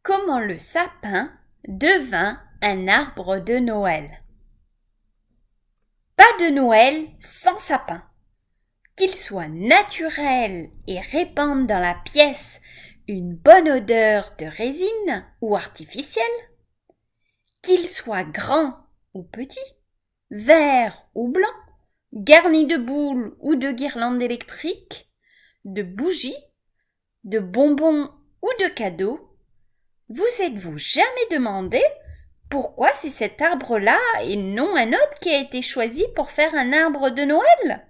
Comment le sapin devint un arbre de Noël. Pas de Noël sans sapin. Qu'il soit naturel et répande dans la pièce une bonne odeur de résine ou artificielle, qu'il soit grand ou petit, vert ou blanc, garni de boules ou de guirlandes électriques, de bougies, de bonbons ou de cadeaux, vous êtes-vous jamais demandé pourquoi c'est cet arbre-là et non un autre qui a été choisi pour faire un arbre de Noël?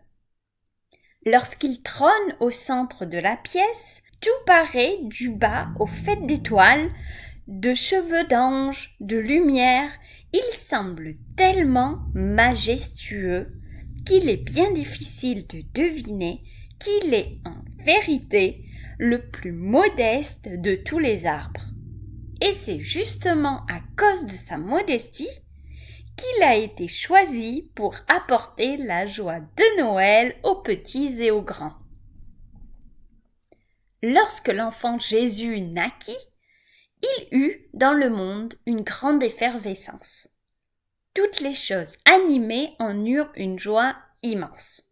Lorsqu'il trône au centre de la pièce, tout paraît du bas au fait d'étoiles, de cheveux d'ange, de lumière. Il semble tellement majestueux qu'il est bien difficile de deviner qu'il est en vérité le plus modeste de tous les arbres. Et c'est justement à cause de sa modestie qu'il a été choisi pour apporter la joie de Noël aux petits et aux grands. Lorsque l'enfant Jésus naquit, il eut dans le monde une grande effervescence. Toutes les choses animées en eurent une joie immense.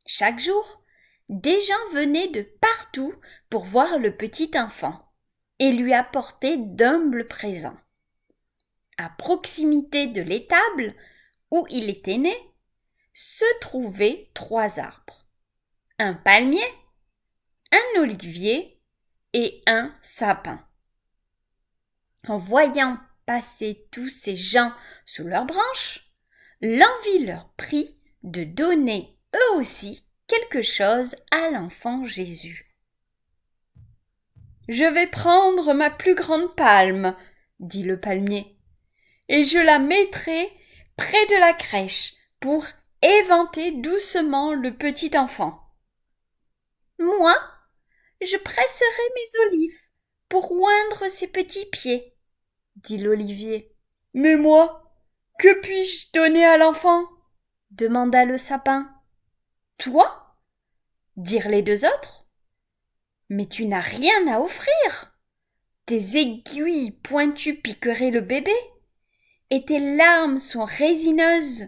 Chaque jour, des gens venaient de partout pour voir le petit enfant et lui apporter d'humbles présents. À proximité de l'étable où il était né, se trouvaient 3 arbres. Un palmier, un olivier et un sapin. En voyant passer tous ces gens sous leurs branches, l'envie leur prit de donner eux aussi quelque chose à l'enfant Jésus. « Je vais prendre ma plus grande palme, dit le palmier, et je la mettrai près de la crèche pour éventer doucement le petit enfant. Moi, je presserai mes olives pour oindre ses petits pieds, dit l'olivier. Mais moi, que puis-je donner à l'enfant? Demanda le sapin. Toi? Dirent les 2 autres. Mais tu n'as rien à offrir. Tes aiguilles pointues piqueraient le bébé, et tes larmes sont résineuses,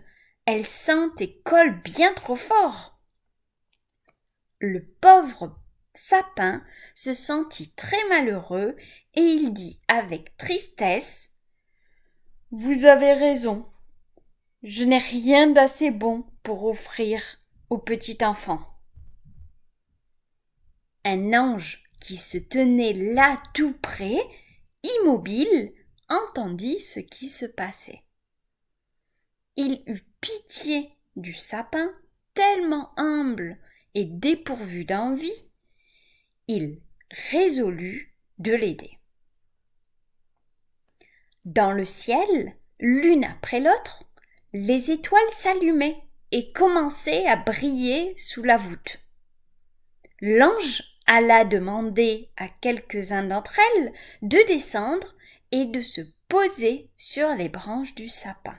elles sentent et collent bien trop fort. Le pauvre sapin se sentit très malheureux et il dit avec tristesse: « Vous avez raison, je n'ai rien d'assez bon pour offrir au petit enfant. » Un ange qui se tenait là tout près, immobile, entendit ce qui se passait. Il eut pitié du sapin, tellement humble et dépourvu d'envie, il résolut de l'aider. Dans le ciel, l'une après l'autre, les étoiles s'allumaient et commençaient à briller sous la voûte. L'ange alla demander à quelques-uns d'entre elles de descendre et de se poser sur les branches du sapin.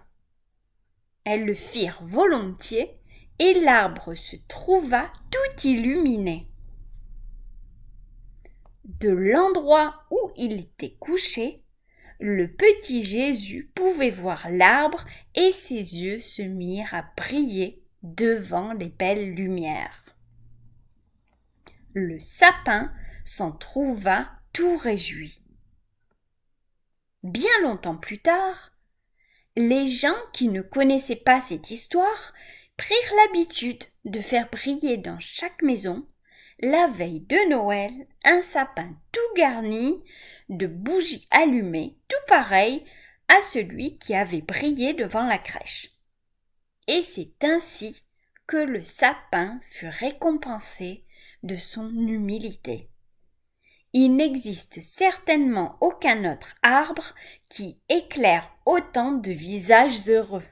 Elles le firent volontiers et l'arbre se trouva tout illuminé. De l'endroit où il était couché, le petit Jésus pouvait voir l'arbre et ses yeux se mirent à briller devant les belles lumières. Le sapin s'en trouva tout réjoui. Bien longtemps plus tard, les gens qui ne connaissaient pas cette histoire prirent l'habitude de faire briller dans chaque maison, la veille de Noël, un sapin tout garni de bougies allumées, tout pareil à celui qui avait brillé devant la crèche. Et c'est ainsi que le sapin fut récompensé de son humilité. Il n'existe certainement aucun autre arbre qui éclaire autant de visages heureux.